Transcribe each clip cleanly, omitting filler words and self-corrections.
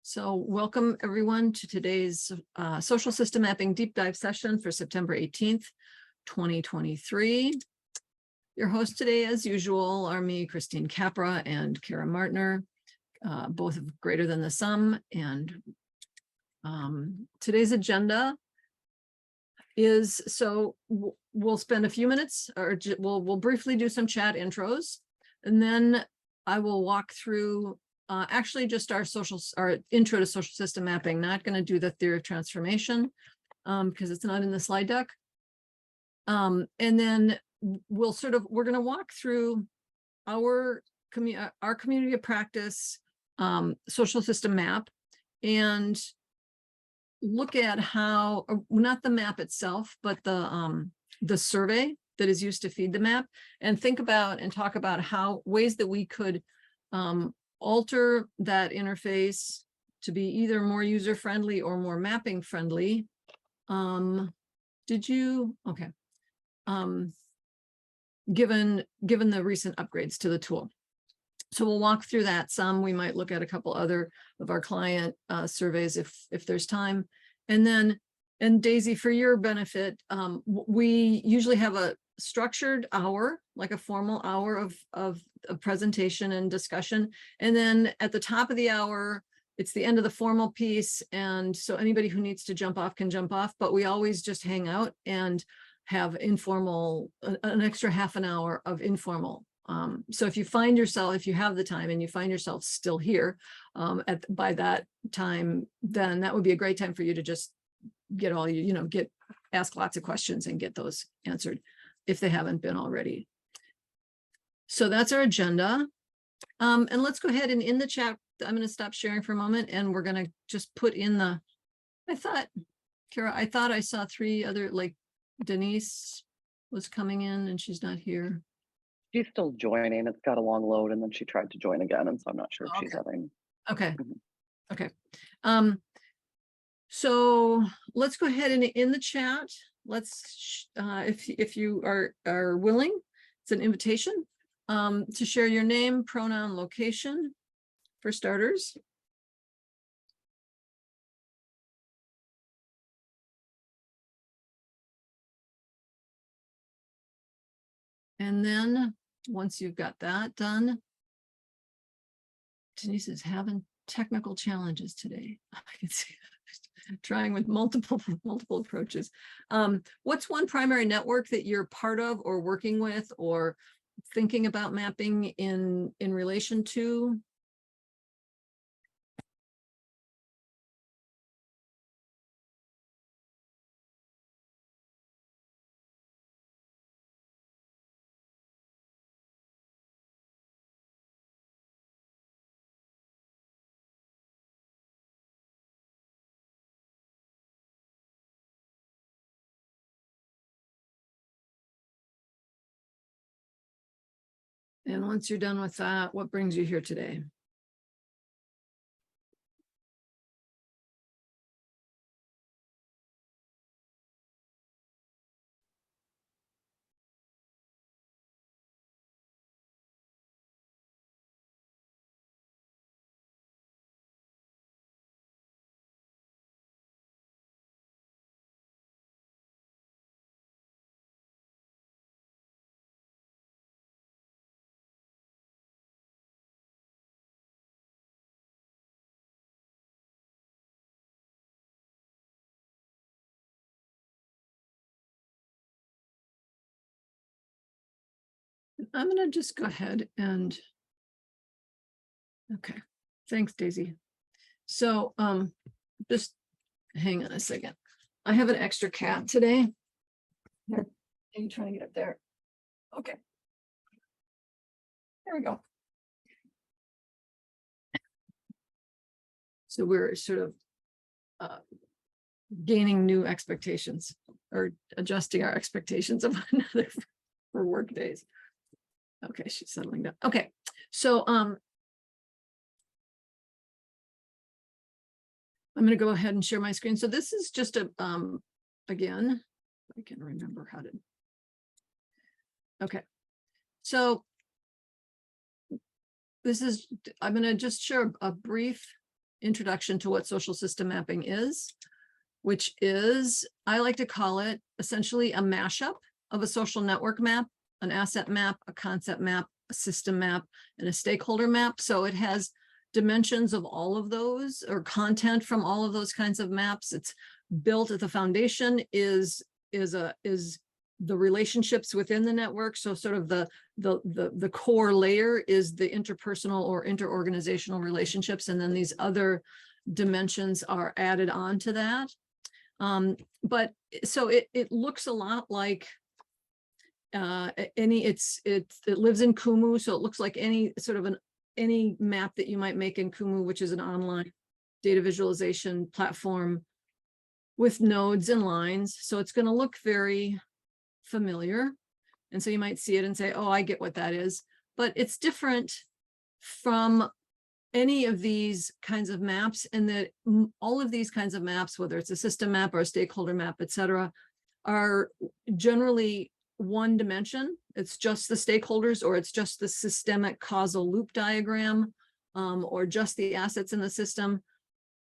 So welcome everyone to today's social system mapping deep dive session for September 18th, 2023. Your hosts today, as usual, are me, Christine Capra, and Kara Martner, both of Greater Than the Sum. And today's agenda is, so we'll spend a few minutes, or we'll briefly do some chat intros, and then I will walk through actually just our intro to social system mapping. Not going to do the theory of transformation because it's not in the slide deck. And then we're going to walk through our community of practice social system map and look at how, not the map itself, but the survey that is used to feed the map, and think about and talk about how ways that we could alter that interface to be either more user-friendly or more mapping-friendly. Okay. Given the recent upgrades to the tool. So we'll walk through that some. We might look at a couple other of our client surveys if there's time. And then, and Daisy, for your benefit, we usually have a structured hour, like a formal hour of presentation and discussion. And then at the top of the hour, it's the end of the formal piece. And so anybody who needs to jump off can jump off, but we always just hang out and have informal, an extra half an hour of informal. So if you find yourself, if you have the time and you find yourself still here by that time, then that would be a great time for you to just get all ask lots of questions and get those answered if they haven't been already. So that's our agenda. And let's go ahead and in the chat, I'm going to stop sharing for a moment and we're going to just put in Kara, I thought I saw three other, like Denise was coming in and she's not here. She's still joining. It's got a long load and then she tried to join again. And so I'm not sure if she's having. Okay. Okay. So let's go ahead and in the chat, let's, if you are willing, it's an invitation to share your name, pronoun, location for starters. And then once you've got that done, Denise is having technical challenges today. I can see that. Trying with multiple approaches. What's one primary network that you're part of or working with or thinking about mapping in relation to? And once you're done with that, what brings you here today? I'm going to just go ahead and, okay, thanks, Daisy. So just hang on a second. I have an extra cat today. Here, are you trying to get up there? Okay. There we go. So we're sort of gaining new expectations or adjusting our expectations of one another for work days. Okay, she's settling down. Okay, so I'm going to go ahead and share my screen. So this is just a again, I can remember how to. Okay, so this is, I'm going to just share a brief introduction to what social system mapping is, which is, I like to call it essentially a mashup of a social network map, an asset map, a concept map, a system map, and a stakeholder map. So it has dimensions of all of those, or content from all of those kinds of maps. It's built at the foundation is the relationships within the network. So sort of the core layer is the interpersonal or interorganizational relationships, and then these other dimensions are added on to that. But so it looks a lot like it lives in Kumu, so it looks like any sort of any map that you might make in Kumu, which is an online data visualization platform with nodes and lines. So it's going to look very familiar. And so you might see it and say, oh, I get what that is. But it's different from any of these kinds of maps, and that all of these kinds of maps, whether it's a system map or a stakeholder map, et cetera, are generally one dimension. It's just the stakeholders, or it's just the systemic causal loop diagram, or just the assets in the system.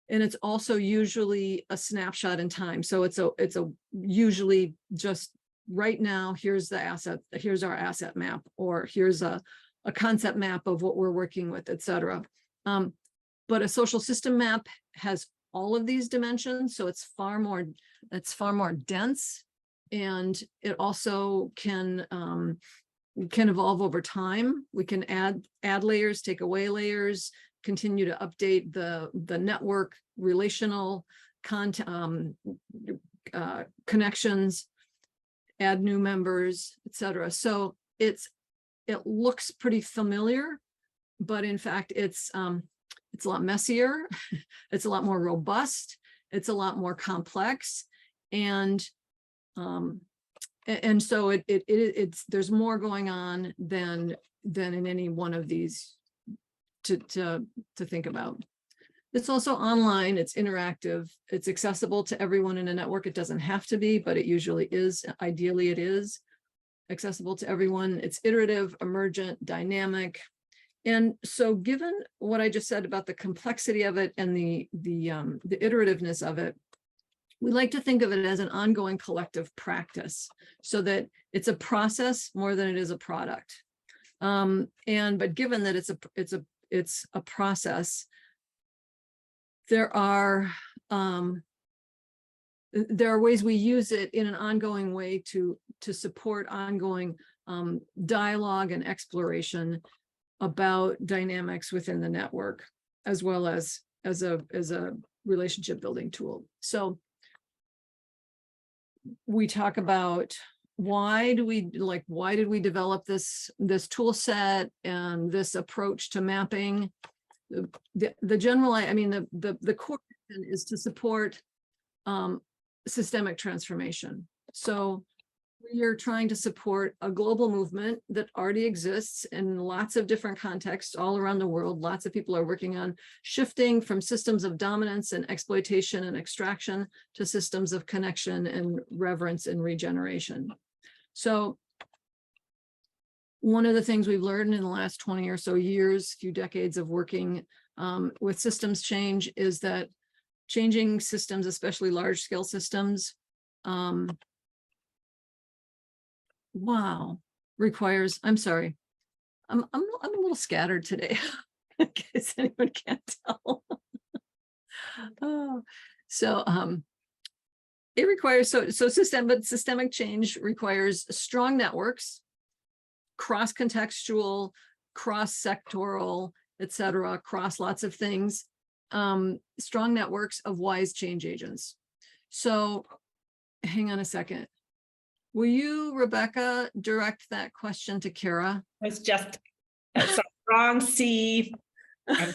And it's also usually a snapshot in time. So it's a usually just right now, here's the asset, here's our asset map, or here's a concept map of what we're working with, et cetera. But a social system map has all of these dimensions, so it's far more dense, and it also can evolve over time. We can add layers, take away layers, continue to update the network relational connections, add new members, etc. So it looks pretty familiar, but in fact it's a lot messier, it's a lot more robust, it's a lot more complex, and so it's there's more going on than in any one of these to think about. It's also online, it's interactive, it's accessible to everyone in a network. It doesn't have to be, but it usually is. Ideally, it is accessible to everyone. It's iterative, emergent, dynamic. And so given what I just said about the complexity of it and the iterativeness of it, we like to think of it as an ongoing collective practice, so that it's a process more than it is a product. But given that it's a process, there are ways we use it in an ongoing way to support ongoing dialogue and exploration about dynamics within the network, as well as a relationship building tool. So we talk about why did we develop this tool set and this approach to mapping. The general, the core is to support systemic transformation. So we are trying to support a global movement that already exists in lots of different contexts all around the world. Lots of people are working on shifting from systems of dominance and exploitation and extraction to systems of connection and reverence and regeneration. So one of the things we've learned in the last 20 or so years, few decades of working with systems change, is that changing systems, especially large scale systems, requires, I'm sorry, I'm a little scattered today, in case anyone can't tell. It requires, systemic change requires strong networks, cross-contextual, cross-sectoral, et cetera, across lots of things, strong networks of wise change agents. So hang on a second. Will you, Rebecca, direct that question to Kara? It's just wrong C. I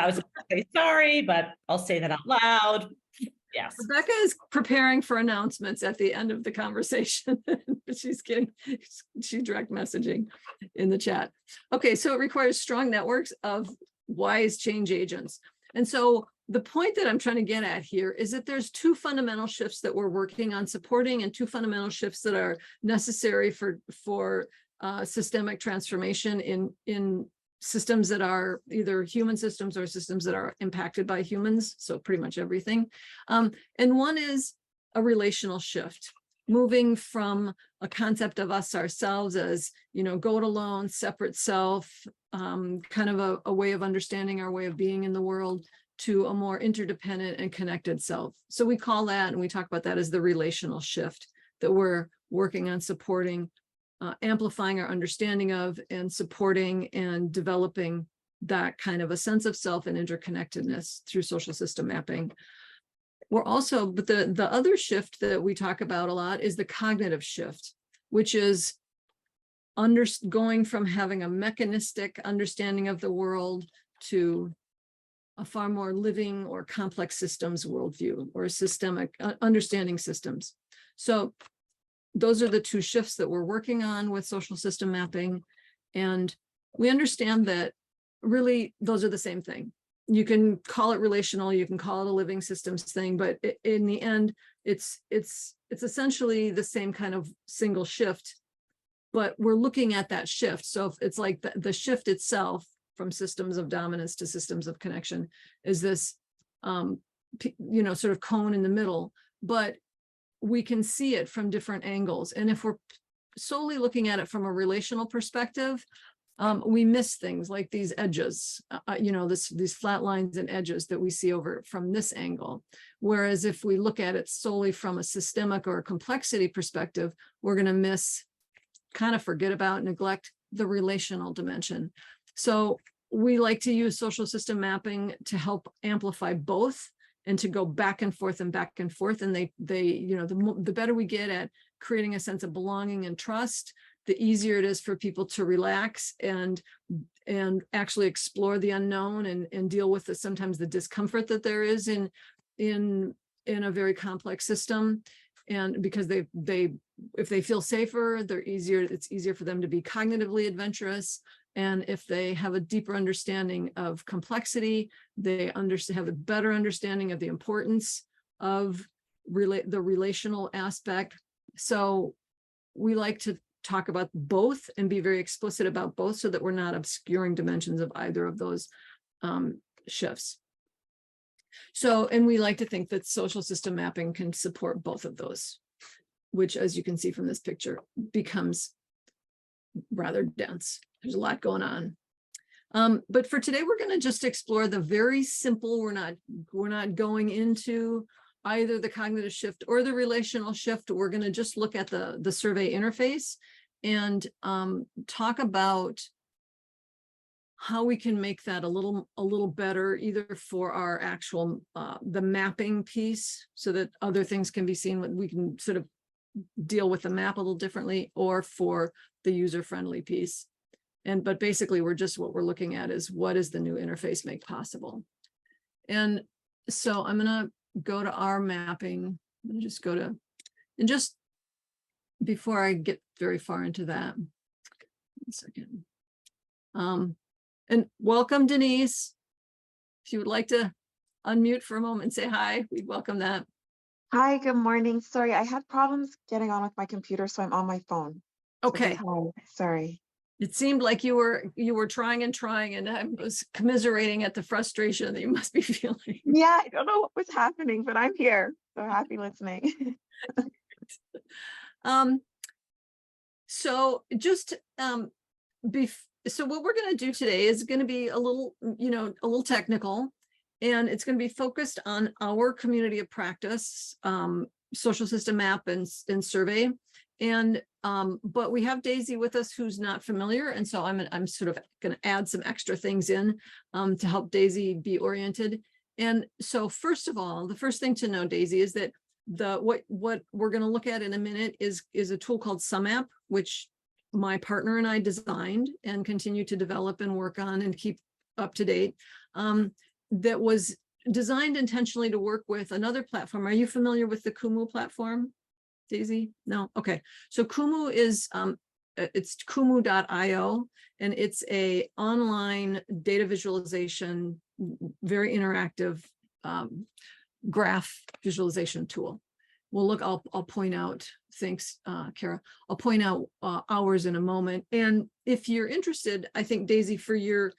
was going to say sorry, but I'll say that out loud. Yes. Rebecca is preparing for announcements at the end of the conversation. She's direct messaging in the chat. Okay, so it requires strong networks of wise change agents. And so the point that I'm trying to get at here is that there's two fundamental shifts that we're working on supporting, and two fundamental shifts that are necessary for systemic transformation in systems that are either human systems or systems that are impacted by humans. So pretty much everything. And one is a relational shift, moving from a concept of us ourselves as, go it alone, separate self, kind of a way of understanding our way of being in the world, to a more interdependent and connected self. So we call that, and we talk about that as the relational shift that we're working on supporting, amplifying our understanding of, and supporting and developing that kind of a sense of self and interconnectedness through social system mapping. We're also, but the other shift that we talk about a lot is the cognitive shift, which is going from having a mechanistic understanding of the world to a far more living or complex systems worldview, or systemic understanding systems. So those are the two shifts that we're working on with social system mapping. And we understand that really those are the same thing. You can call it relational, you can call it a living systems thing, but in the end, it's essentially the same kind of single shift, but we're looking at that shift. So it's like the shift itself from systems of dominance to systems of connection is this, sort of cone in the middle, but we can see it from different angles. And if we're solely looking at it from a relational perspective, we miss things like these edges, these flat lines and edges that we see over from this angle. Whereas if we look at it solely from a systemic or a complexity perspective, we're going to forget about, neglect the relational dimension. So we like to use social system mapping to help amplify both and to go back and forth and back and forth. And the better we get at creating a sense of belonging and trust, the easier it is for people to relax and actually explore the unknown and deal with sometimes the discomfort that there is in a very complex system. And because if they feel safer, it's easier for them to be cognitively adventurous. And if they have a deeper understanding of complexity, they have a better understanding of the importance of the relational aspect. So we like to talk about both and be very explicit about both so that we're not obscuring dimensions of either of those shifts. So, and we like to think that social system mapping can support both of those, which, as you can see from this picture, becomes rather dense. There's a lot going on. But for today, we're going to just explore the very simple. We're not going into either the cognitive shift or the relational shift. We're going to just look at the survey interface and talk about how we can make that a little better, either for our actual the mapping piece, so that other things can be seen. We can sort of deal with the map a little differently, or for the user-friendly piece. But basically, what we're looking at is what does the new interface make possible. And so I'm going to go to our mapping. I'm going to just go to, and just before I get very far into that, 1 second. And welcome, Denise. If you would like to unmute for a moment and say hi, we'd welcome that. Hi, good morning. Sorry, I had problems getting on with my computer, so I'm on my phone. Okay. So sorry. It seemed like you were trying, and I was commiserating at the frustration that you must be feeling. Yeah, I don't know what was happening, but I'm here. So happy listening. So just so what we're going to do today is going to be a little technical, and it's going to be focused on our community of practice, social system map and survey. And but we have Daisy with us, who's not familiar, and so I'm sort of going to add some extra things in to help Daisy be oriented. And so first of all, the first thing to know, Daisy, is that what we're going to look at in a minute is a tool called sumApp, which my partner and I designed and continue to develop and work on and keep up to date. That was designed intentionally to work with another platform. Are you familiar with the Kumu platform, Daisy? No? Okay. So Kumu is, it's kumu.io, and it's a online data visualization, very interactive graph visualization tool. Well, look, I'll point out, thanks, Kara. I'll point out ours in a moment. And if you're interested, I think, Daisy, for your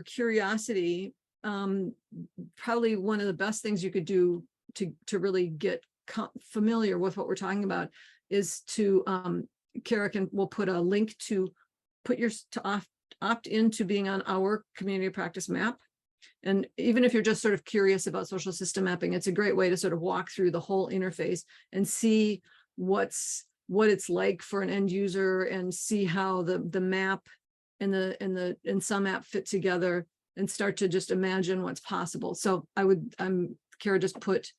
curiosity, probably one of the best things you could do to really get familiar with what we're talking about is to, Kara will put a link to opt into being on our community of practice map. And even if you're just sort of curious about social system mapping, it's a great way to sort of walk through the whole interface and see what it's like for an end user, and see how the map and sumApp fit together, and start to just imagine what's possible. So Kara just put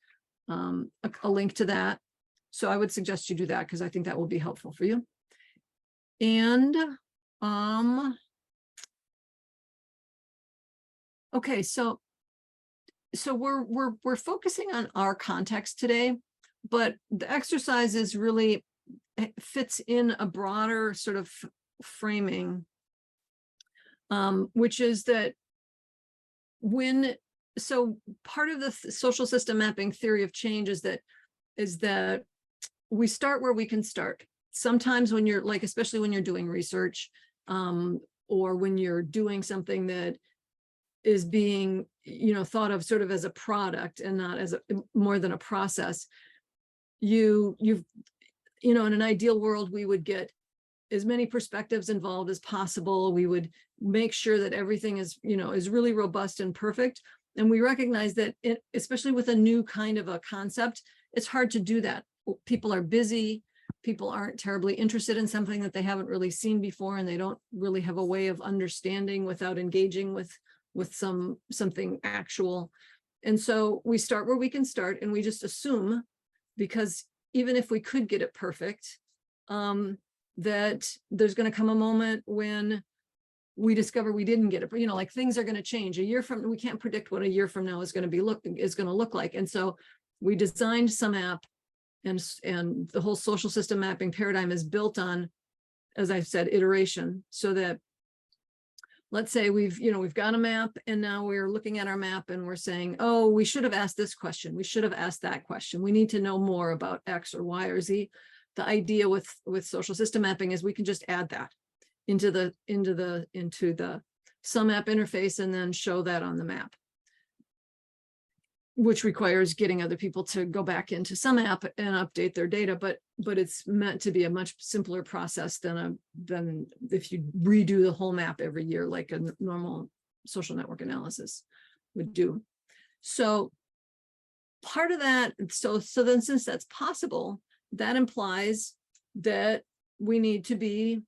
a link to that. So I would suggest you do that, because I think that will be helpful for you. And okay, so we're focusing on our context today, but the exercise is really fits in a broader sort of framing, which is that part of the social system mapping theory of change is that we start where we can start. Sometimes when you're especially when you're doing research, or when you're doing something that is being, thought of sort of as a product and not as more than a process, in an ideal world, we would get as many perspectives involved as possible. We would make sure that everything is really robust and perfect. And we recognize that especially with a new kind of a concept, it's hard to do that. People are busy. People aren't terribly interested in something that they haven't really seen before, and they don't really have a way of understanding without engaging with something actual. And so we start where we can start, and we just assume, because even if we could get it perfect, that there's going to come a moment when we discover we didn't get it. Things are going to change a year from. We can't predict what a year from now is going to look like. And so we designed sumApp, and the whole social system mapping paradigm is built on, as I said, iteration. So that, let's say we've got a map, and now we're looking at our map and we're saying, oh, we should have asked this question. We should have asked that question. We need to know more about X or Y or Z. The idea with social system mapping is we can just add that into the sumApp interface and then show that on the map, which requires getting other people to go back into sumApp and update their data. But it's meant to be a much simpler process than if you redo the whole map every year, like a normal social network analysis would do. So part of that, so then since that's possible, that implies that we need to be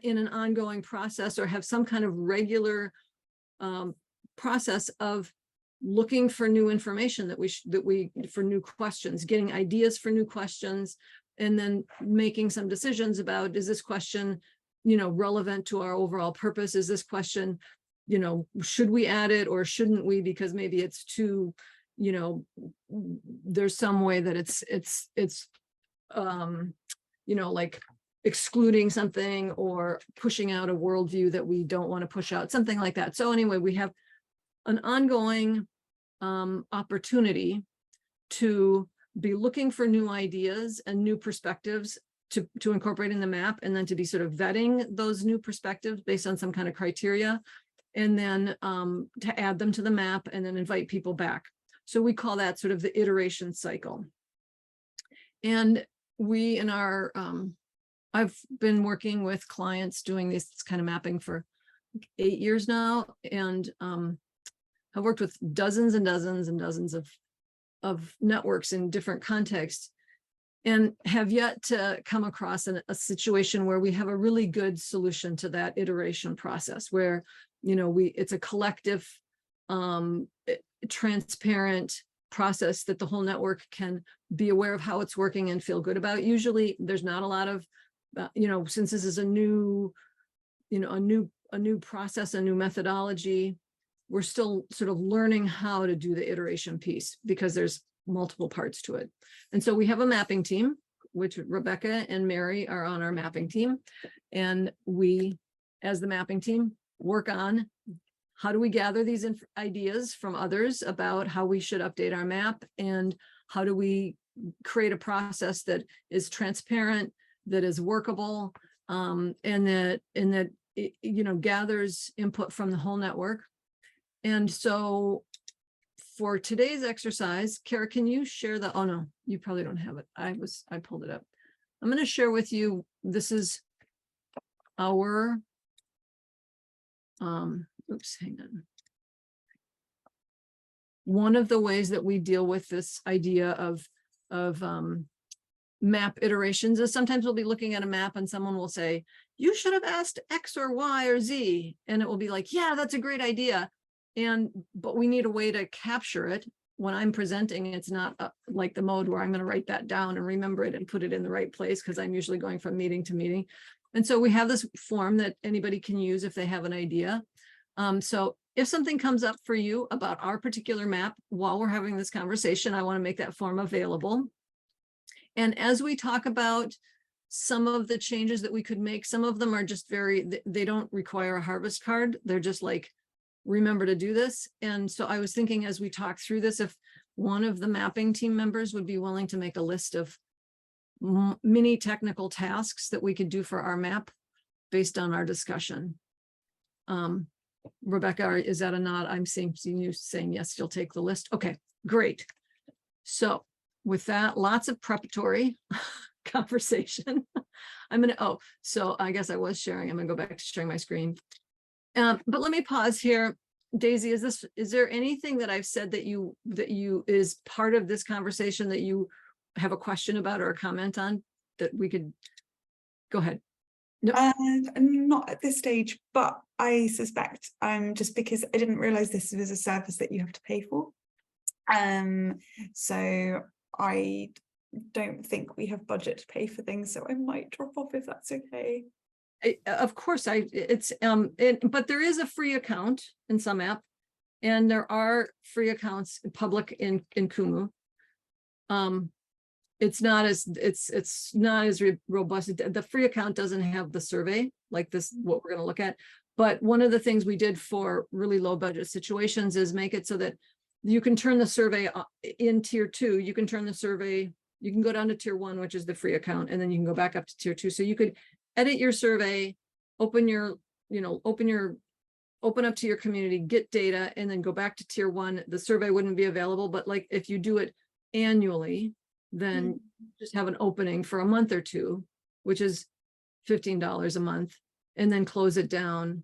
in an ongoing process, or have some kind of regular process of looking for new information for new questions, getting ideas for new questions, and then making some decisions about, is this question, relevant to our overall purpose? Is this question, should we add it or shouldn't we? Because maybe it's too, there's some way that it's like excluding something or pushing out a worldview that we don't want to push out, something like that. So anyway, we have an ongoing opportunity to be looking for new ideas and new perspectives to incorporate in the map, and then to be sort of vetting those new perspectives based on some kind of criteria, and then to add them to the map and then invite people back. So we call that sort of the iteration cycle. And we in our, I've been working with clients doing this kind of mapping for 8 years now, and I've worked with dozens and dozens and dozens of networks in different contexts, and have yet to come across a situation where we have a really good solution to that iteration process, where, it's a collective, transparent process that the whole network can be aware of how it's working and feel good about. Usually there's not a lot of, since this is a new process, a new methodology, we're still sort of learning how to do the iteration piece, because there's multiple parts to it. And so we have a mapping team, which Rebecca and Mary are on our mapping team. And we, as the mapping team, work on how do we gather these ideas from others about how we should update our map, and how do we create a process that is transparent, that is workable, and that it, gathers input from the whole network. And so for today's exercise, Kara, can you share the, oh no, you probably don't have it. I pulled it up. I'm going to share with you, this is our, oops, hang on. One of the ways that we deal with this idea of map iterations is sometimes we'll be looking at a map and someone will say, you should have asked X or Y or Z. And it will be like, yeah, that's a great idea. But we need a way to capture it. When I'm presenting, it's not like the mode where I'm going to write that down and remember it and put it in the right place, because I'm usually going from meeting to meeting. And so we have this form that anybody can use if they have an idea. So if something comes up for you about our particular map while we're having this conversation, I want to make that form available. And as we talk about some of the changes that we could make, some of them are just they don't require a harvest card. They're just like, remember to do this. And so I was thinking, as we talk through this, if one of the mapping team members would be willing to make a list of mini technical tasks that we could do for our map based on our discussion. Rebecca, is that a nod? I'm seeing you saying yes, you'll take the list. Okay, great. So with that, lots of preparatory conversation. So I guess I was sharing. I'm gonna go back to sharing my screen. But let me pause here. Daisy, is there anything that I've said that is part of this conversation that you have a question about or a comment on that we could go ahead? No. Not at this stage, but I suspect just because I didn't realize this was a service that you have to pay for. So I don't think we have budget to pay for things, so I might drop off if that's okay. Of course, but there is a free account in sumApp, and there are free accounts public in Kumu. It's not as robust. The free account doesn't have the survey like this, what we're going to look at. But one of the things we did for really low budget situations is make it so that you can turn the survey in tier 2. You can turn the survey, you can go down to tier 1, which is the free account, and then you can go back up to tier 2. So you could edit your survey, open up to your community, get data, and then go back to tier 1. The survey wouldn't be available, but like if you do it annually, then just have an opening for a month or two, which is $15 a month, and then close it down,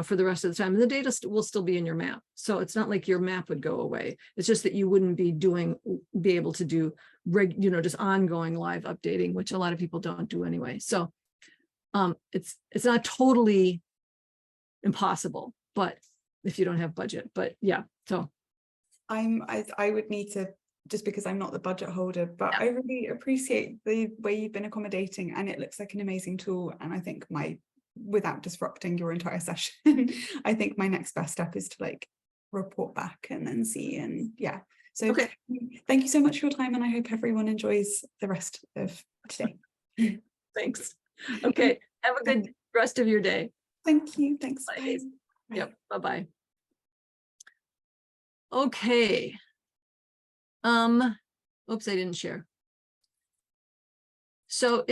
for the rest of the time. And the data will still be in your map. So it's not like your map would go away. It's just that you wouldn't be able to do just ongoing live updating, which a lot of people don't do anyway. So it's not totally impossible, but if you don't have budget, but yeah, so. I would need to, just because I'm not the budget holder, but yeah. I really appreciate the way you've been accommodating, and it looks like an amazing tool. And I think without disrupting your entire session, I think my next best step is to report back and then see. And yeah, so okay. Thank you so much for your time, and I hope everyone enjoys the rest of today. Thanks. Okay, have a good rest of your day. Thank you. Thanks. Bye. Bye. Yep. Bye-bye. Okay. Oops, I didn't share. So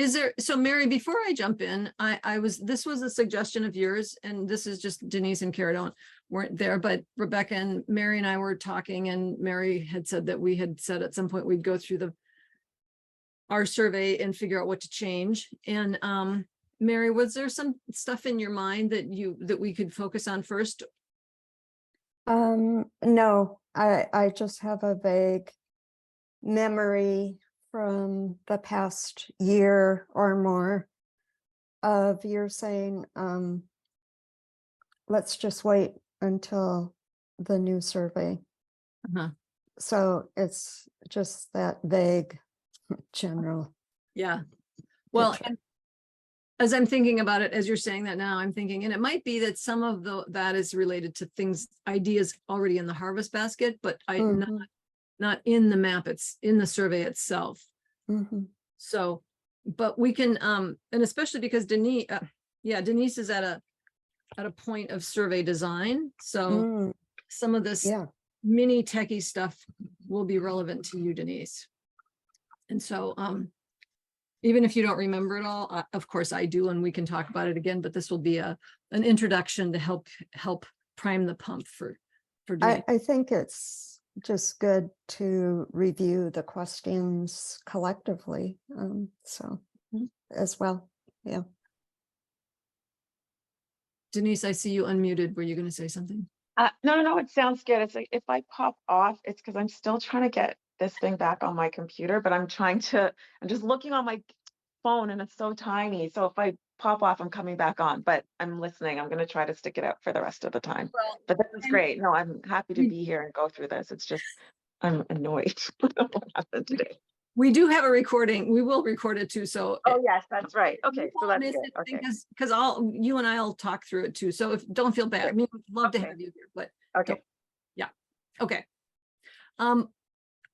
Mary, before I jump in, this was a suggestion of yours, and this is just Denise and Kara weren't there, but Rebecca and Mary and I were talking, and Mary had said that we had said at some point we'd go through our survey and figure out what to change. And Mary, was there some stuff in your mind that we could focus on first? No, I just have a vague memory from the past year or more of you saying, let's just wait until the new survey. So it's just that vague general. Yeah. Well, as I'm thinking about it, as you're saying that now, I'm thinking, and it might be that some of that is related to ideas already in the harvest basket, but not in the map, it's in the survey itself. So, but we can, and especially because Denise is at a point of survey design. So some of this mini techie stuff will be relevant to you, Denise. And so, even if you don't remember it all, of course I do, and we can talk about it again, but this will be an introduction to help prime the pump for doing. I think it's just good to review the questions collectively, so as well, yeah. Denise, I see you unmuted. Were you going to say something? No, it sounds good. It's like if I pop off, it's because I'm still trying to get this thing back on my computer, but I'm just looking on my phone and it's so tiny. So if I pop off, I'm coming back on, but I'm listening. I'm going to try to stick it out for the rest of the time. Well, But this is and- great. No, I'm happy to We- be here and go through this. It's just, I'm annoyed with what happened today. We do have a recording. We will record it too. So Oh, yes, that's right. Okay, so that's good. Okay, because you and I'll talk through it too. So don't feel bad. I mean, we'd love to Okay. have you here, but okay. okay.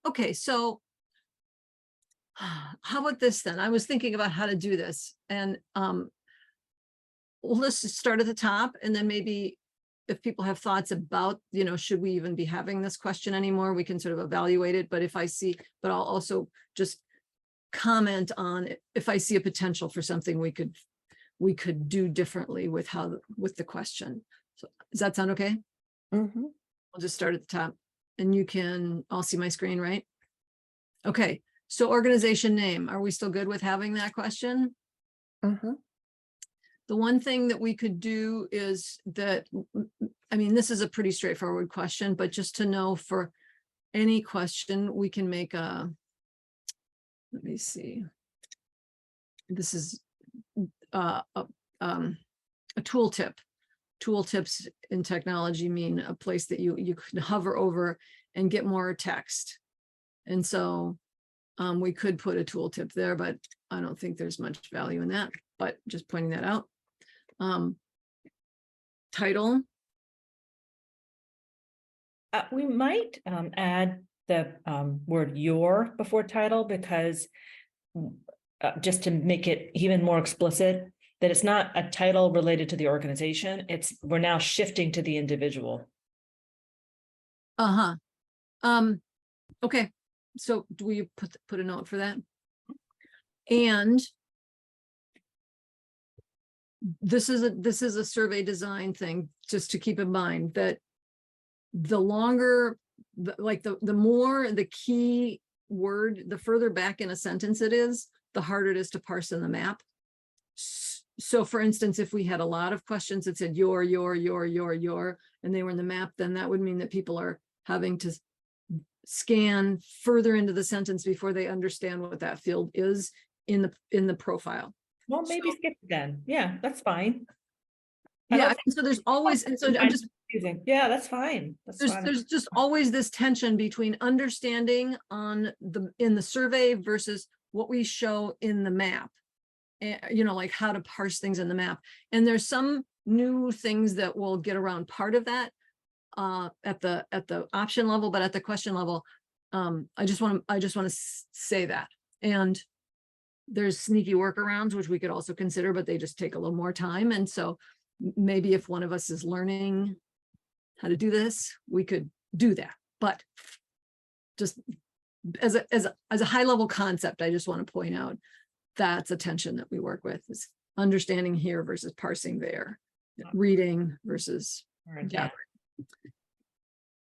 Okay, so how about this then? I was thinking about how to do this, and well, let's just start at the top, and then maybe if people have thoughts about, should we even be having this question anymore, we can sort of evaluate it. But but I'll also just comment on if I see a potential for something we could do differently with the question. So does that sound okay? Mhm. I'll just start at the top, and you can all see my screen, right? Okay, so organization name, are we still good with having that question? Uh-huh. The one thing that we could do is that, I mean, this is a pretty straightforward question, but just to know for any question, we can make let me see. This is a tooltip. Tooltips in technology mean a place that you can hover over and get more text. And so we could put a tooltip there, but I don't think there's much value in that, but just pointing that out. Title. We might add the word "your" before title, because just to make it even more explicit, that it's not a title related to the organization. We're now shifting to the individual. Okay. So do we put a note for that? And this is a survey design thing, just to keep in mind that the longer, the more the key word, the further back in a sentence it is, the harder it is to parse in the map. So for instance, if we had a lot of questions that said your, and they were in the map, then that would mean that people are having to scan further into the sentence before they understand what that field is in the profile. Well, maybe skip it then. Yeah, that's fine. Yeah, so there's always, and so I'm just confusing. Yeah, that's fine. That's fine. there's just always this tension between understanding in the survey versus what we show in the map. And, like how to parse things in the map. And there's some new things that will get around part of that at the option level, but at the question level, I just want to say that. And there's sneaky workarounds, which we could also consider, but they just take a little more time. And so maybe if one of us is learning how to do this, we could do that. But just as a high level concept, I just want to point out that's a tension that we work with, is understanding here versus parsing there, reading versus gathering.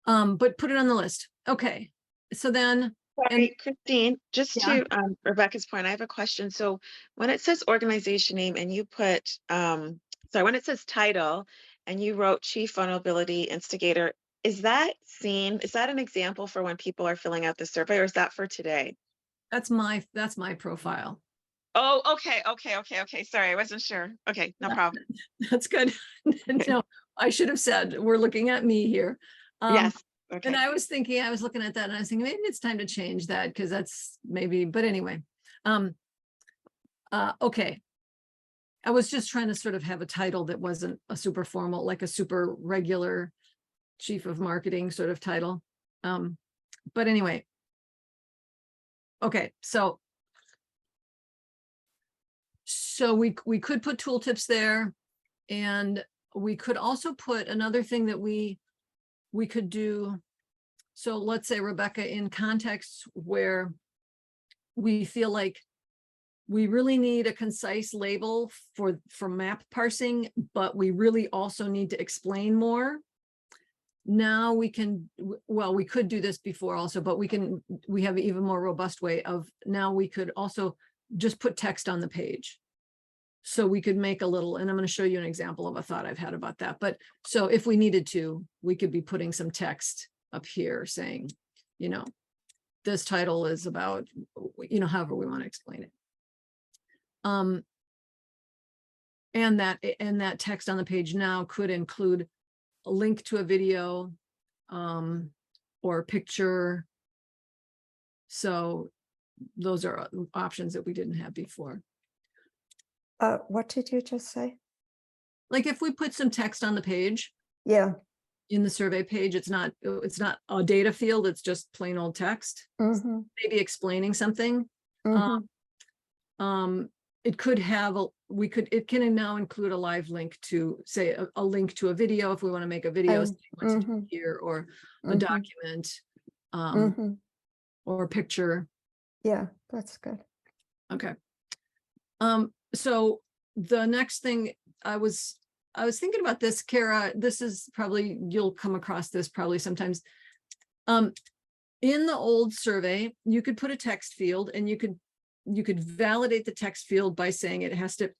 But put it on the list. Okay. So then, Sorry, Christine, just Yeah. to Rebecca's point, I have a question. So when it says organization name and you put, sorry, when it says title and you wrote Chief Vulnerability Instigator, is that an example for when people are filling out the survey, or is that for today? that's my profile. Oh, okay. Sorry, I wasn't sure. Okay, no problem. That's good. No, I should have said, we're looking at me here. Yes. And Okay. I was looking at that and I was thinking, maybe it's time to change that, because that's maybe, but anyway. Okay. I was just trying to sort of have a title that wasn't a super formal, like a super regular chief of marketing sort of title. But anyway. Okay, so we could put tooltips there, and we could also put another thing that we could do. So let's say, Rebecca, in contexts where we feel like we really need a concise label for map parsing, but we really also need to explain more. Now we can, well, we could do this before also, but we have an even more robust way of, now we could also just put text on the page. So we could make a little, and I'm going to show you an example of a thought I've had about that. But so if we needed to, we could be putting some text up here saying, you know, this title is about, you know, however we want to explain it. And that text on the page now could include a link to a video or a picture. So those are options that we didn't have before. What did you just say? Like if we put some text on the page, Yeah. in the survey page, it's not a data field, it's just plain old text, Mhm, maybe explaining something. mhm. It could have it can now include a live link to, say, a link to a video if we want to make a video saying what to do here, or a Mhm. document, Mhm. or a picture. Yeah, that's good. Okay. So the next thing I was thinking about this, Kara, this is probably, you'll come across this probably sometimes. In the old survey, you could put a text field and you could validate the text field by saying it has to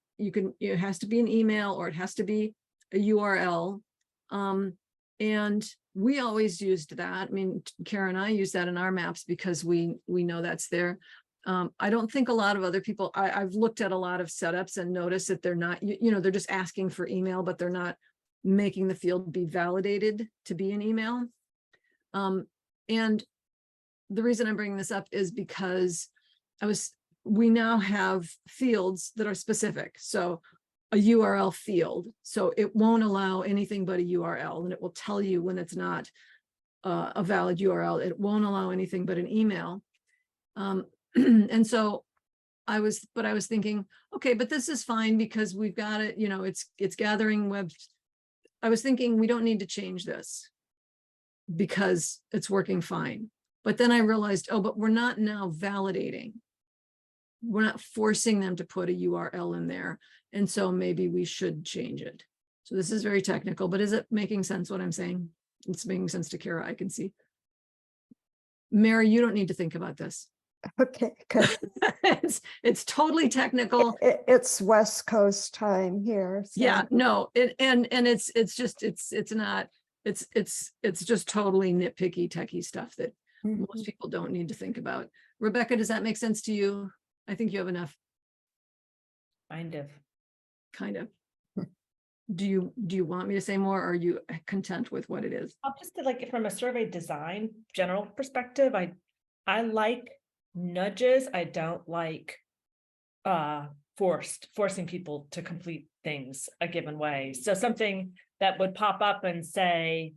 be an email or it has to be a URL. And we always used that. I mean, Kara and I use that in our maps because we know that's there. I don't think a lot of other people, I've looked at a lot of setups and noticed that they're not, they're just asking for email, but they're not making the field be validated to be an email. And the reason I'm bringing this up is because we now have fields that are specific. So a URL field, so it won't allow anything but a URL, and it will tell you when it's not a valid URL. It won't allow anything but an email. And so I was thinking, okay, but this is fine because we've got it, it's gathering web. I was thinking we don't need to change this because it's working fine. But then I realized, oh, but we're not now validating. We're not forcing them to put a URL in there. And so maybe we should change it. So this is very technical, but is it making sense what I'm saying? It's making sense to Kara, I can see. Mary, you don't need to think about this. Okay, good. It's totally technical. It's West Coast time here. So. Yeah, no, and it's just totally nitpicky techie stuff that most people don't need to think about. Rebecca, does that make sense to you? I think you have enough. Kind of. Kind of. Do you want me to say more, or are you content with what it is? I'll just like from a survey design general perspective, I like nudges. I don't like forcing people to complete things a given way. So something that would pop up and say,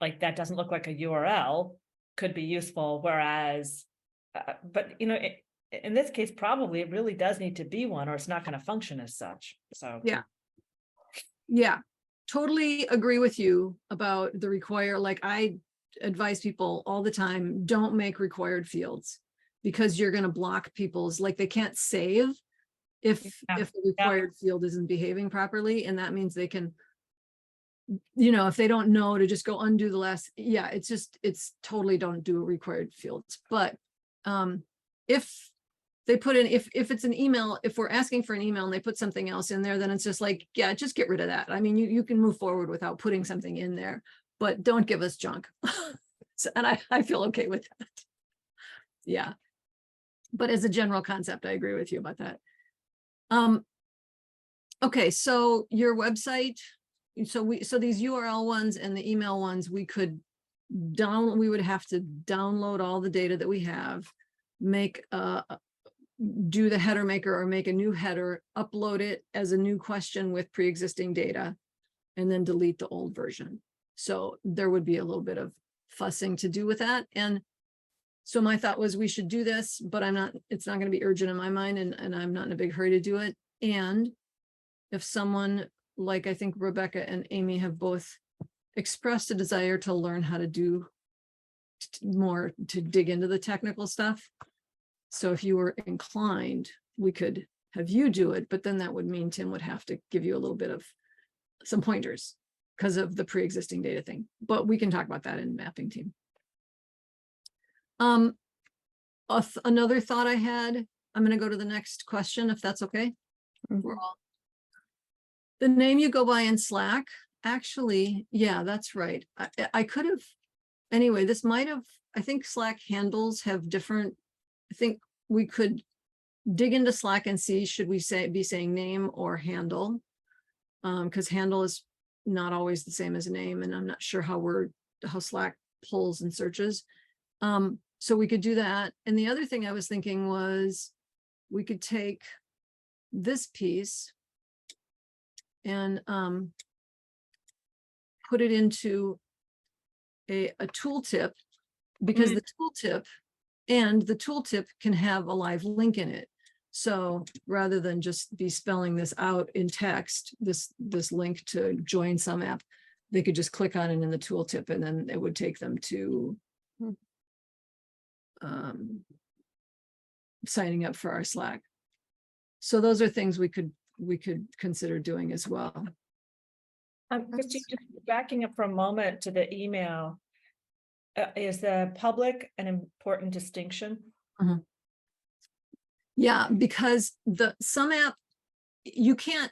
like, that doesn't look like a URL could be useful. Whereas, but in this case, probably it really does need to be one, or it's not going to function as such. So yeah, totally agree with you about the require. Like, I advise people all the time, don't make required fields, because you're going to block people's, like, they can't save if the required field isn't behaving properly. And that means they can, if they don't know to just go undo the last, it's totally don't do required fields. But if they put in, if it's an email, if we're asking for an email and they put something else in there, then it's just like, yeah, just get rid of that. I mean, you can move forward without putting something in there, but don't give us junk. And I feel okay with that. Yeah. But as a general concept, I agree with you about that. Okay, so your website, so these URL ones and the email ones, we would have to download all the data that we have, do the header maker or make a new header, upload it as a new question with pre-existing data, and then delete the old version. So there would be a little bit of fussing to do with that. And so my thought was we should do this, but it's not going to be urgent in my mind, and I'm not in a big hurry to do it. And if someone, like I think Rebecca and Amy have both expressed a desire to learn how to do more, to dig into the technical stuff, So if you were inclined, we could have you do it, but then that would mean Tim would have to give you a little bit of some pointers because of the pre-existing data thing, but we can talk about that in mapping team. Another thought I had, I'm going to go to the next question, if that's okay. We're all. The name you go by in Slack, actually, yeah, that's right. I could have, anyway, this might have, I think Slack handles have different, I think we could dig into Slack and see, should we be saying name or handle? Because handle is not always the same as a name, and I'm not sure how Slack pulls and searches. So we could do that. And the other thing I was thinking was we could take this piece and put it into a tooltip, because the tooltip can have a live link in it. So rather than just be spelling this out in text, this link to join sumApp, they could just click on it in the tooltip, and then it would take them to signing up for our Slack. So those are things we could consider doing as well. Christine, just backing up for a moment to the email, is the public an important distinction? Yeah, because the sumApp, you can't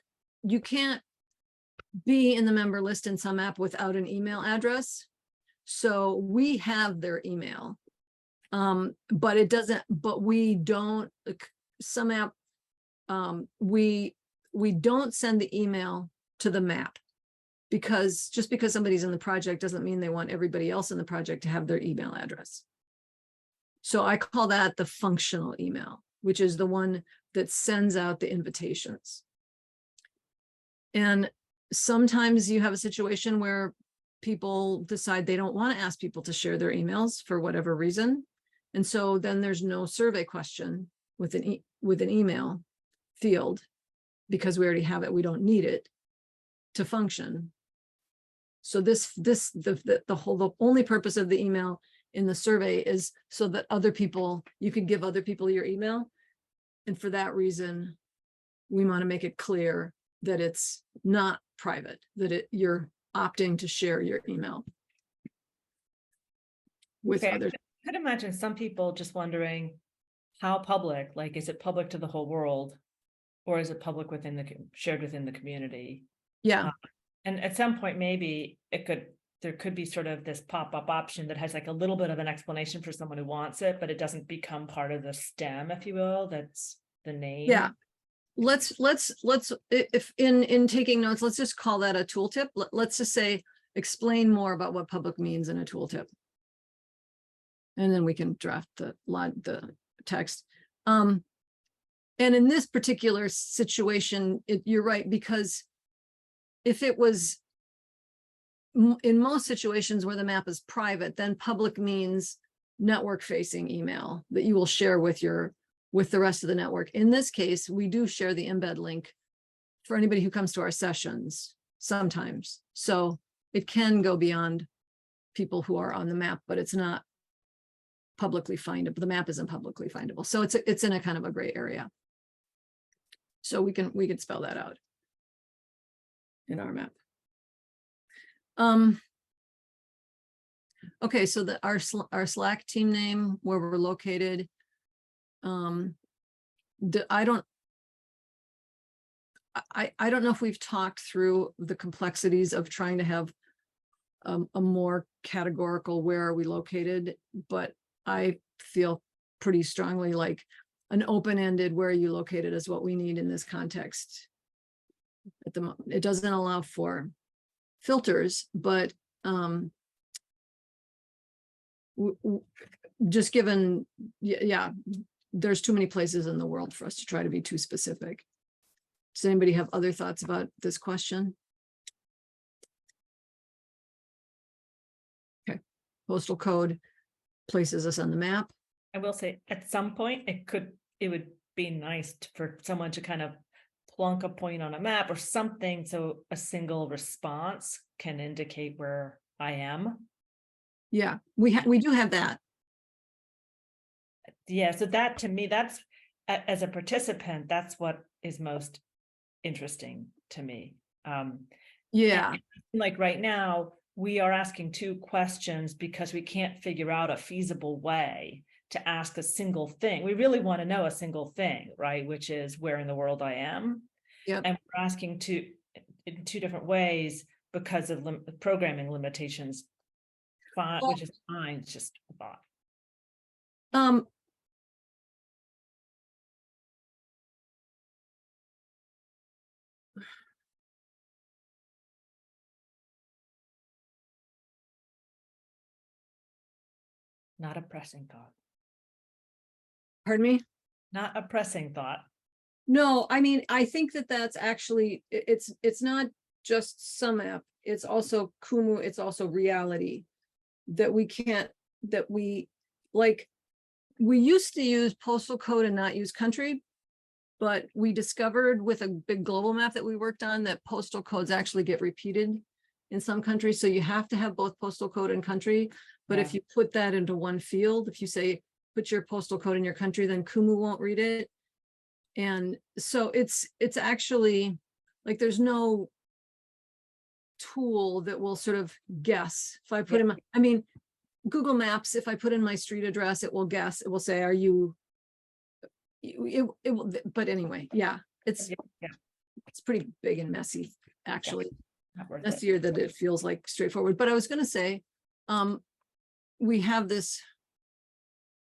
be in the member list in sumApp without an email address. So we have their email, but it doesn't. But we don't sumApp. We don't send the email to the map, because just because somebody's in the project doesn't mean they want everybody else in the project to have their email address. So I call that the functional email, which is the one that sends out the invitations. And sometimes you have a situation where people decide they don't want to ask people to share their emails for whatever reason. And so then there's no survey question with an email field, because we already have it. We don't need it to function. So the only purpose of the email in the survey is so that you could give other people your email. And for that reason, we want to make it clear that it's not private, that you're opting to share your email with others. I could imagine some people just wondering how public, like, is it public to the whole world, or is it public shared within the community? Yeah. And at some point, maybe there could be sort of this pop-up option that has like a little bit of an explanation for someone who wants it, but it doesn't become part of the stem, if you will. That's the name. Yeah. Let's if in taking notes, let's just call that a tooltip. Let's just say, explain more about what public means in a tooltip. And then we can draft the text. And in this particular situation, you're right, because if it was in most situations where the map is private, then public means network facing email that you will share with the rest of the network. In this case, we do share the embed link for anybody who comes to our sessions sometimes. So it can go beyond people who are on the map, but it's not publicly findable. The map isn't publicly findable. So it's in a kind of a gray area. So we could spell that out in our map. Okay, so our Slack team name, where we're located. I don't know if we've talked through the complexities of trying to have a more categorical where are we located, but I feel pretty strongly like an open-ended where are you located is what we need in this context. At the moment, it doesn't allow for filters, but just given, yeah, there's too many places in the world for us to try to be too specific. Does anybody have other thoughts about this question? Okay, postal code places us on the map. I will say at some point it would be nice for someone to kind of plunk a point on a map or something, so a single response can indicate where I am. Yeah, we do have that. Yeah, so that to me, that's as a participant, that's what is most interesting to me. Yeah, Like right now, we are asking 2 questions because we can't figure out a feasible way to ask a single thing. We really want to know a single thing, right? Which is where in the world I am. Yep. And we're asking in 2 different ways because of programming limitations. Fine, Well- which is fine, it's just a thought. um, Not a pressing thought. pardon me? Not a pressing thought. No, I mean, I think that that's actually, it's not just sumApp, it's also Kumu, it's also reality. That we can't, that we, like, we used to use postal code and not use country. But we discovered with a big global map that we worked on that postal codes actually get repeated in some countries. So you have to have both postal code and country. But if Yeah. you put that into one field, if you say, put your postal code in your country, then Kumu won't read it. And so it's actually like, there's no tool that will sort of guess. If I put in my, I mean, Google Maps, if I put in my street address, it will guess, it will say, are you, it will, but anyway, yeah, it's Yeah, it's pretty big and messy, actually. not worth it. Messier that it feels like straightforward. But I was gonna say, we have this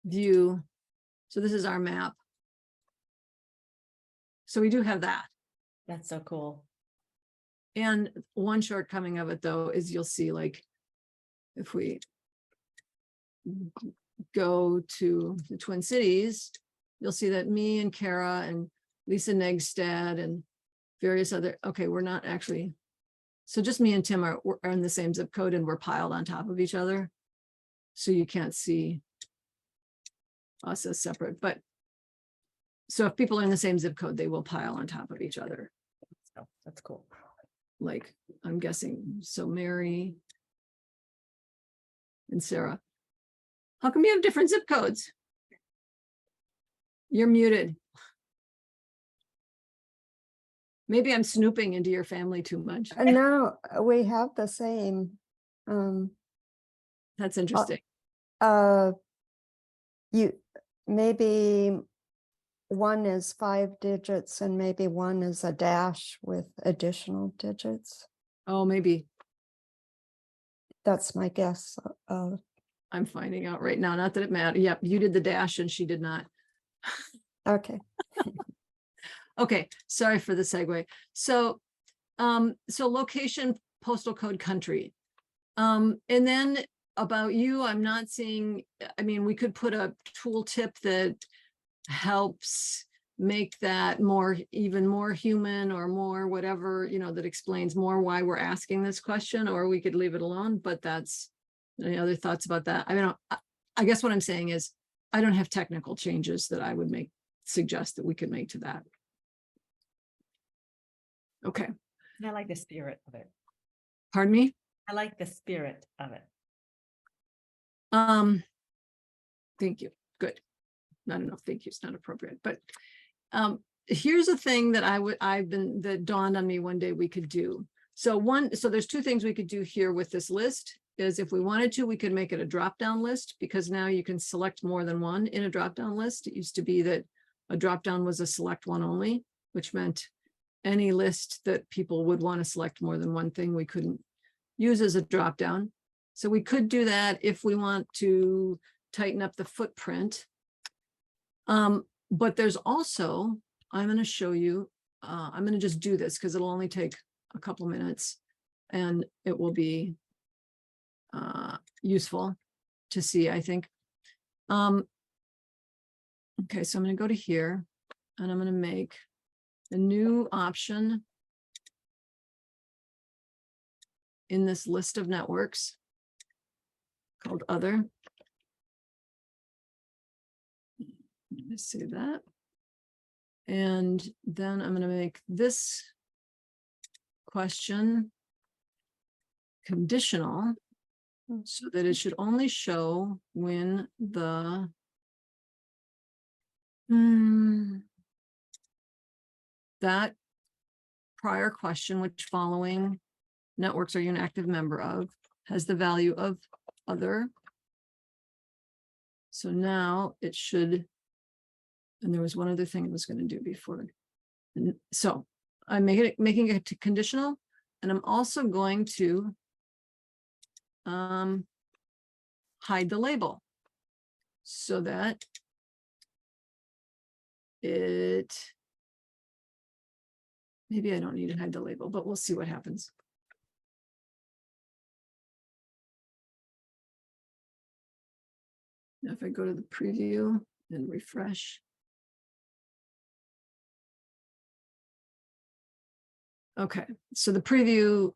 view. So this is our map. So we do have that. That's so cool. And one shortcoming of it, though, is you'll see, like, if we go to the Twin Cities, you'll see that me and Kara and Lisa Negstad and various other, okay, we're not actually, so just me and Tim are in the same zip code and we're piled on top of each other. So you can't see us as separate, but so if people are in the same zip code, they will pile on top of each other. So that's cool. Like, I'm guessing, so Mary and Sarah. How come you have different zip codes? You're muted. Maybe I'm snooping into your family too much. No, we have the same. That's interesting. You, maybe one is 5 digits and maybe one is a dash with additional digits. Oh, maybe That's my guess. I'm finding out right now. Not that it matters. Yep, you did the dash and she did not. Okay. Okay, sorry for the segue. So, so location, postal code, country. And then about you, I'm not seeing, I mean, we could put a tooltip that helps make that more, even more human or more whatever, you know, that explains more why we're asking this question, or we could leave it alone, but that's, any other thoughts about that? I mean, I guess what I'm saying is I don't have technical changes that I would suggest that we could make to that. Okay, And I like the spirit of it. pardon me? I like the spirit of it. Thank you. Good. I don't know if thank you is not appropriate, but here's a thing that that dawned on me one day we could do. So there's 2 things we could do here with this list is if we wanted to, we could make it a drop-down list, because now you can select more than one in a drop-down list. It used to be that a drop-down was a select one only, which meant any list that people would want to select more than one thing, we couldn't use as a drop-down. So we could do that if we want to tighten up the footprint. But there's also, I'm going to show you, I'm going to just do this because it'll only take a couple minutes and it will be useful to see, I think. Okay, so I'm going to go to here and I'm going to make a new option in this list of networks called Other. Let me see that. And then I'm going to make this question conditional so that it should only show when the That prior question, which following networks are you an active member of, has the value of other. So now it should, and there was one other thing I was going to do before. So I'm making it conditional, and I'm also going to hide the label so that maybe I don't need to hide the label, but we'll see what happens. Now if I go to the preview and refresh. Okay, so the preview,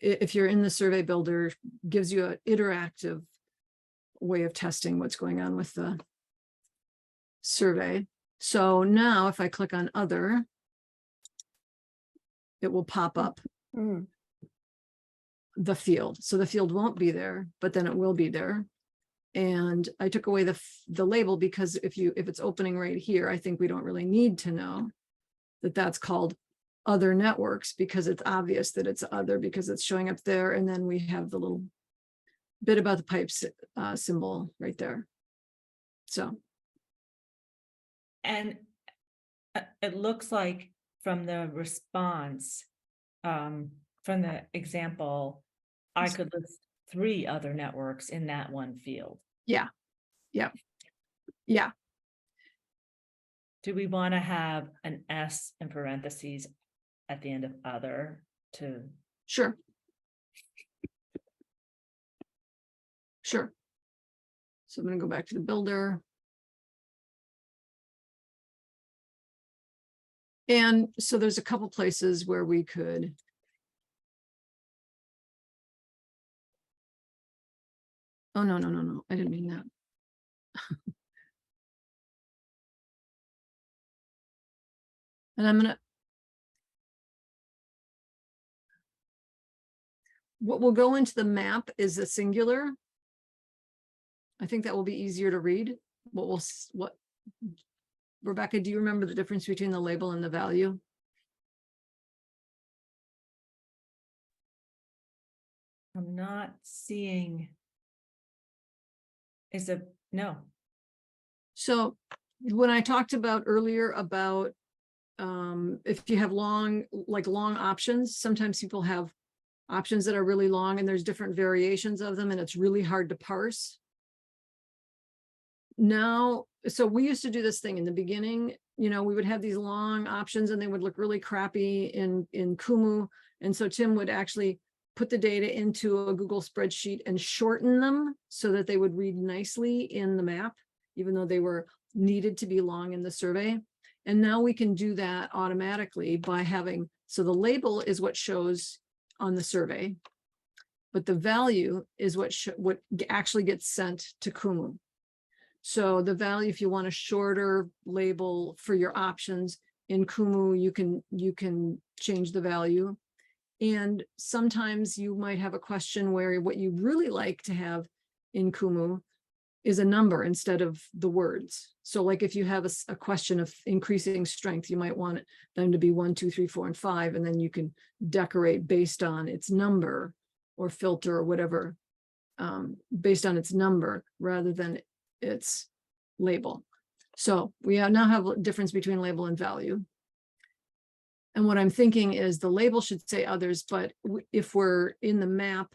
if you're in the survey builder, gives you an interactive way of testing what's going on with the survey. So now if I click on other, it will pop up the field. So the field won't be there, but then it will be there. And I took away the label because if it's opening right here, I think we don't really need to know that that's called other networks, because it's obvious that it's other because it's showing up there. And then we have the little bit about the pipes symbol right there. So. And it looks like from the response, from the example, I could list 3 other networks in that one field. Yeah. Do we want to have an S in parentheses at the end of other to? Sure. So I'm going to go back to the builder. And so there's a couple places where we could. Oh, no. I didn't mean that. And I'm going to. What will go into the map is a singular. I think that will be easier to read. What Rebecca, do you remember the difference between the label and the value? I'm not seeing. No. So when I talked about earlier about if you have long options, sometimes people have options that are really long and there's different variations of them and it's really hard to parse. Now, so we used to do this thing in the beginning, we would have these long options and they would look really crappy in Kumu. And so Tim would actually put the data into a Google spreadsheet and shorten them so that they would read nicely in the map, even though they were needed to be long in the survey. And now we can do that automatically by having, so the label is what shows on the survey, but the value is what actually gets sent to Kumu. So the value, if you want a shorter label for your options in Kumu, you can change the value. And sometimes you might have a question where what you really like to have in Kumu is a number instead of the words. So like if you have a question of increasing strength, you might want them to be 1, 2, 3, 4, and 5, and then you can decorate based on its number or filter or whatever, based on its number rather than its label. So we now have a difference between label and value. And what I'm thinking is the label should say others, but if we're in the map,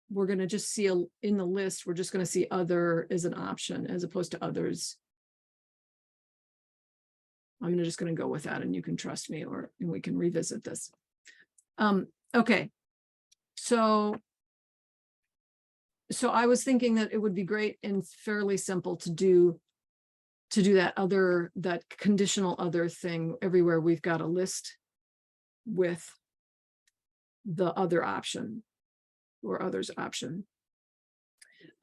we're going to just see in the list, we're just going to see other as an option as opposed to others. I'm just going to go with that and you can trust me and we can revisit this. Okay. So I was thinking that it would be great and fairly simple to do that conditional other thing everywhere we've got a list with the other option or others option.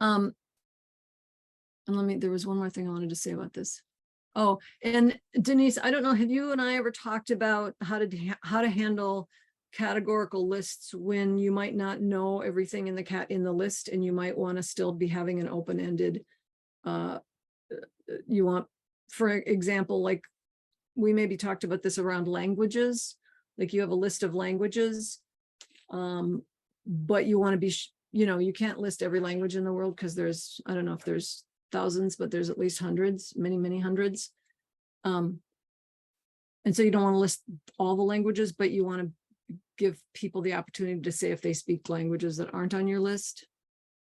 And there was one more thing I wanted to say about this. Oh, and Denise, I don't know, have you and I ever talked about how to handle categorical lists when you might not know everything in the list and you might want to still be having an open-ended, you want for example, like we maybe talked about this around languages, like you have a list of languages, but you want to be, you can't list every language in the world because there's, I don't know if there's thousands, but there's at least hundreds, many hundreds. And so you don't want to list all the languages, but you want to give people the opportunity to say if they speak languages that aren't on your list.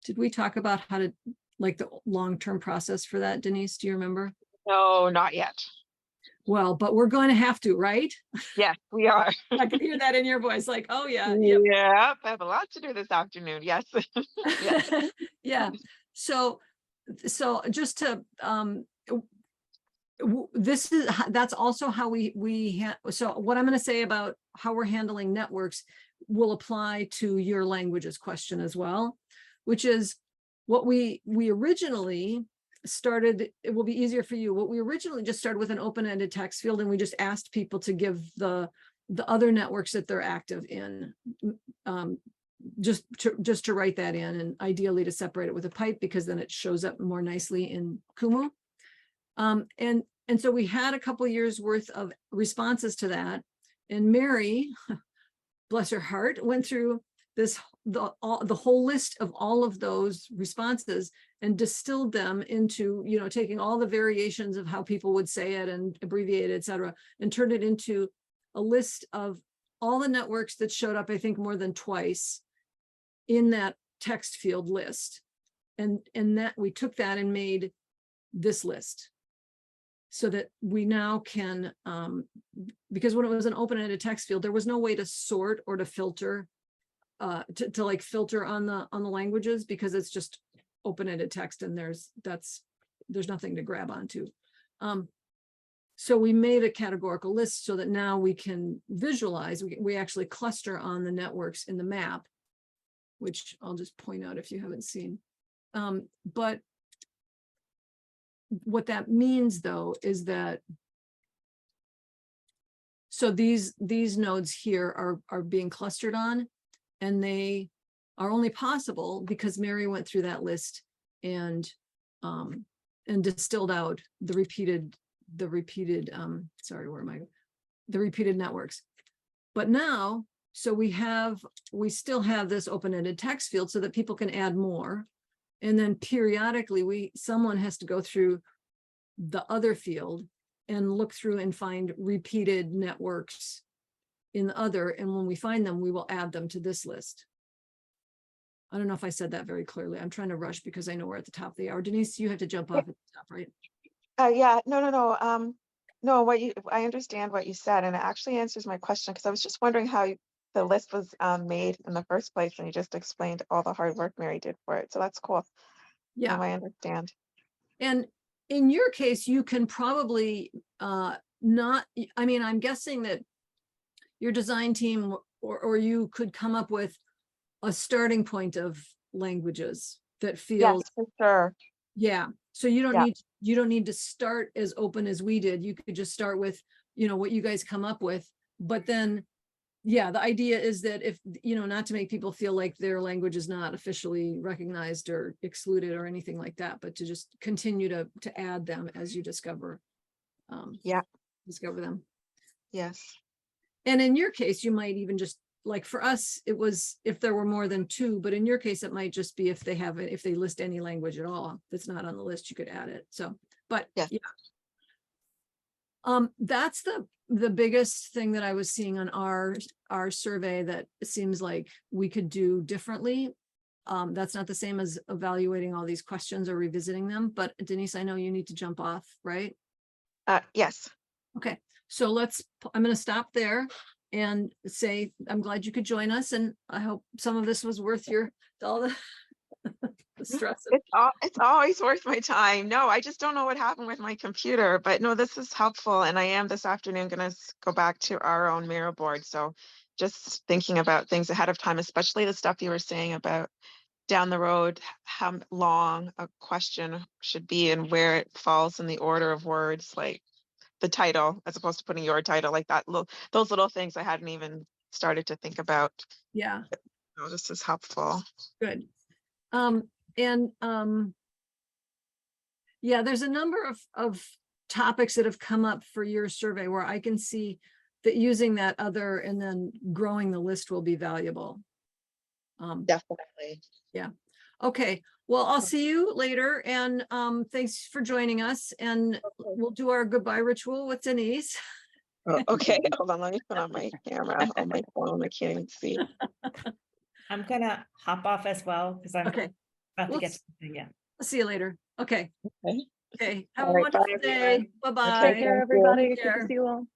Did we talk about how to, like the long-term process for that, Denise? Do you remember? No, not yet. Well, but we're going to have to, right? Yes, we are. I can hear that in your voice, like, oh yeah, Yeah, I have a lot to do this afternoon. Yes. Yes. yeah. So just to, that's also how so what I'm going to say about how we're handling networks will apply to your languages question as well, which is what we originally started. It will be easier for you. What we originally just started with an open-ended text field, and we just asked people to give the other networks that they're active in, just to write that in, and ideally to separate it with a pipe, because then it shows up more nicely in Kumu. And so we had a couple years worth of responses to that, and Mary, bless her heart, went through the whole list of all of those responses and distilled them into, taking all the variations of how people would say it and abbreviate it, et cetera, and turned it into a list of all the networks that showed up, I think, more than twice in that text field list. And that we took that and made this list, so that we now can, because when it was an open-ended text field, there was no way to sort or to filter, to like filter on the languages, because it's just open-ended text and there's nothing to grab onto. So we made a categorical list so that now we can visualize, we actually cluster on the networks in the map, which I'll just point out if you haven't seen. But what that means, though, is that, so these nodes here are being clustered on, and they are only possible because Mary went through that list and distilled out the repeated networks. But now, so we still have this open-ended text field so that people can add more. And then periodically someone has to go through the other field and look through and find repeated networks in the other. And when we find them, we will add them to this list. I don't know if I said that very clearly. I'm trying to rush because I know we're at the top of the hour. Denise, you have to jump off at the top, right? Yeah, no. No, I understand what you said, and it actually answers my question, because I was just wondering how the list was made in the first place, and you just explained all the hard work Mary did for it. So that's cool. Yeah, I understand. and in your case, you can probably not, I mean, I'm guessing that your design team or you could come up with a starting point of languages that feels, Yes, for sure. yeah. So you don't Yeah. need to start as open as we did. You could just start with, what you guys come up with. But then, yeah, the idea is that if, not to make people feel like their language is not officially recognized or excluded or anything like that, but to just continue to add them as you discover them. Yes. And in your case, you might even just, like for us, it was if there were more than two, but in your case, it might just be if they list any language at all that's not on the list, you could add it. So, but Yes. yeah. That's the biggest thing that I was seeing on our survey that it seems like we could do differently. That's not the same as evaluating all these questions or revisiting them, but Denise, I know you need to jump off, right? Yes. Okay, so I'm going to stop there and say, I'm glad you could join us. And I hope some of this was worth all the stress. It's always worth my time. No, I just don't know what happened with my computer, but no, this is helpful. And I am this afternoon going to go back to our own Miro board. So just thinking about things ahead of time, especially the stuff you were saying about down the road, how long a question should be and where it falls in the order of words, like the title, as opposed to putting your title, like that. Those little things I hadn't even started to think about. Yeah. No, this is helpful. Good. Yeah, there's a number of topics that have come up for your survey where I can see that using that other and then growing the list will be valuable. Definitely. Okay, well, I'll see you later and thanks for joining us, and we'll do our goodbye ritual with Denise. Oh, okay, hold on, let me put on my camera on my phone. I can't even see. I'm gonna hop off as well because I'm Okay, about to We'll get s- something. Yeah. I'll see you later. Okay, Okay. okay, have All a right, bye, wonderful day. everyone. Bye-bye. Take care, Thank you. everybody. Good Care. to see you all.